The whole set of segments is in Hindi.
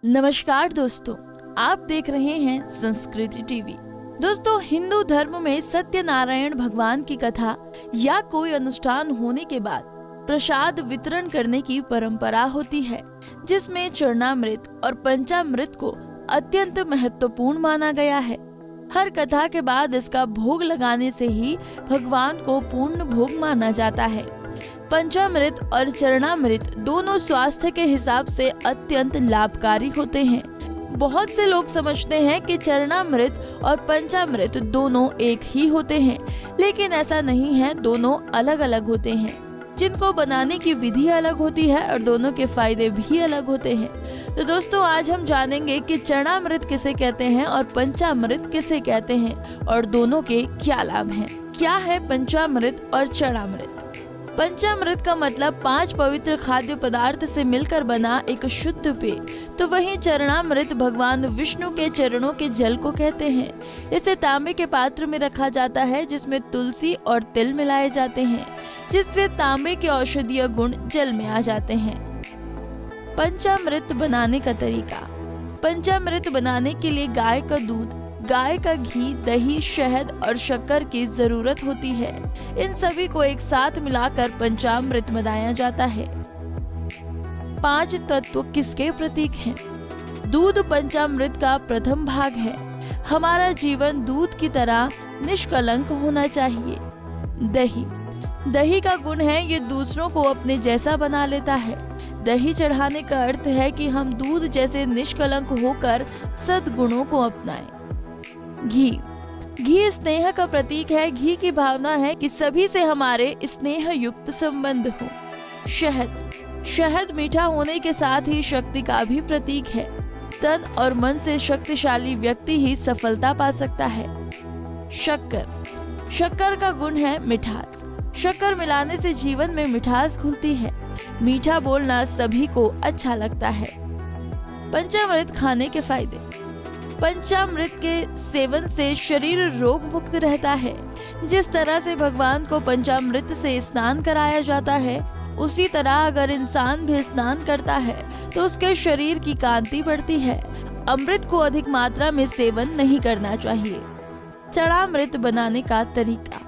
नमस्कार दोस्तों, आप देख रहे हैं संस्कृति टीवी। दोस्तों, हिंदू धर्म में सत्यनारायण भगवान की कथा या कोई अनुष्ठान होने के बाद प्रसाद वितरण करने की परंपरा होती है, जिसमें चरणामृत और पंचामृत को अत्यंत महत्वपूर्ण माना गया है। हर कथा के बाद इसका भोग लगाने से ही भगवान को पूर्ण भोग माना जाता है। पंचामृत और चरणामृत दोनों स्वास्थ्य के हिसाब से अत्यंत लाभकारी होते हैं। बहुत से लोग समझते हैं कि चरणामृत और पंचामृत दोनों एक ही होते हैं, लेकिन ऐसा नहीं है। दोनों अलग अलग होते हैं, जिनको बनाने की विधि अलग होती है और दोनों के फायदे भी अलग होते हैं। तो दोस्तों, आज हम जानेंगे कि चरणामृत किसे कहते हैं और पंचामृत किसे कहते हैं और दोनों के क्या लाभ हैं। क्या है पंचामृत और चरणामृत? पंचामृत का मतलब 5 पवित्र खाद्य पदार्थ से मिलकर बना एक शुद्ध पेय। तो वहीं चरणामृत भगवान विष्णु के चरणों के जल को कहते हैं। इसे तांबे के पात्र में रखा जाता है, जिसमें तुलसी और तिल मिलाए जाते हैं, जिससे तांबे के औषधीय गुण जल में आ जाते हैं। पंचामृत बनाने का तरीका। पंचामृत बनाने के लिए गाय का दूध, गाय का घी, दही, शहद और शक्कर की जरूरत होती है। इन सभी को एक साथ मिलाकर पंचामृत बनाया जाता है। 5 तत्व किसके प्रतीक हैं? दूध पंचामृत का प्रथम भाग है। हमारा जीवन दूध की तरह निष्कलंक होना चाहिए। दही। दही का गुण है ये दूसरों को अपने जैसा बना लेता है। दही चढ़ाने का अर्थ है कि हम दूध जैसे निष्कलंक होकर सद्गुणों को अपनाएं। घी। घी स्नेह का प्रतीक है। घी की भावना है कि सभी से हमारे स्नेह युक्त संबंध हो। शहद। शहद मीठा होने के साथ ही शक्ति का भी प्रतीक है। तन और मन से शक्तिशाली व्यक्ति ही सफलता पा सकता है। शक्कर। शक्कर का गुण है मिठास। शक्कर मिलाने से जीवन में मिठास घुलती है। मीठा बोलना सभी को अच्छा लगता है। पंचामृत खाने के फायदे। पंचामृत के सेवन से शरीर रोग मुक्त रहता है। जिस तरह से भगवान को पंचामृत से स्नान कराया जाता है, उसी तरह अगर इंसान भी स्नान करता है तो उसके शरीर की कांति बढ़ती है। अमृत को अधिक मात्रा में सेवन नहीं करना चाहिए। चरणामृत बनाने का तरीका।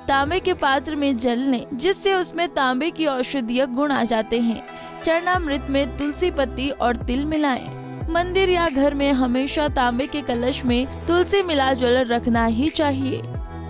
तांबे के पात्र में जल लें, जिससे उसमें तांबे की औषधीय गुण आ जाते हैं। चरणामृत में तुलसी पत्ती और तिल मिलाएं। मंदिर या घर में हमेशा तांबे के कलश में तुलसी मिला जल रखना ही चाहिए।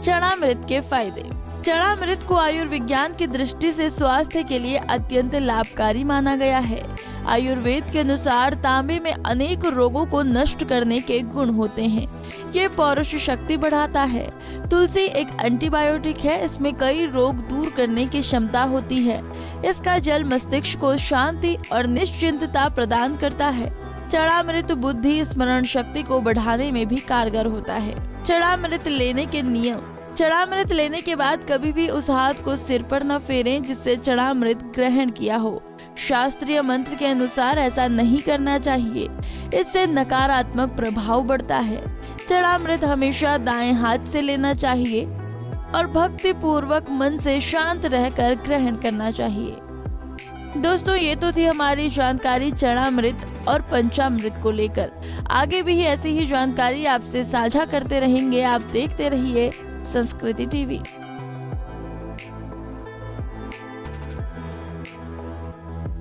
चरणामृत के फायदे। चरणामृत को आयुर्विज्ञान की दृष्टि से स्वास्थ्य के लिए अत्यंत लाभकारी माना गया है। आयुर्वेद के अनुसार तांबे में अनेक रोगों को नष्ट करने के गुण होते हैं। ये पौरुष शक्ति बढ़ाता है। तुलसी एक एंटीबायोटिक है। इसमें कई रोग दूर करने की क्षमता होती है। इसका जल मस्तिष्क को शांति और निश्चिंतता प्रदान करता है। चरणामृत बुद्धि स्मरण शक्ति को बढ़ाने में भी कारगर होता है। चरणामृत लेने के नियम। चरणामृत लेने के बाद कभी भी उस हाथ को सिर पर न फेरें जिससे चरणामृत ग्रहण किया हो। शास्त्रीय मंत्र के अनुसार ऐसा नहीं करना चाहिए। इससे नकारात्मक प्रभाव बढ़ता है। चरणामृत हमेशा दाएं हाथ से लेना चाहिए और भक्ति पूर्वक मन से शांत रहकर ग्रहण करना चाहिए। दोस्तों, ये तो थी हमारी जानकारी चरणामृत और पंचामृत को लेकर। आगे भी ऐसी ही जानकारी आपसे साझा करते रहेंगे। आप देखते रहिए संस्कृति टीवी।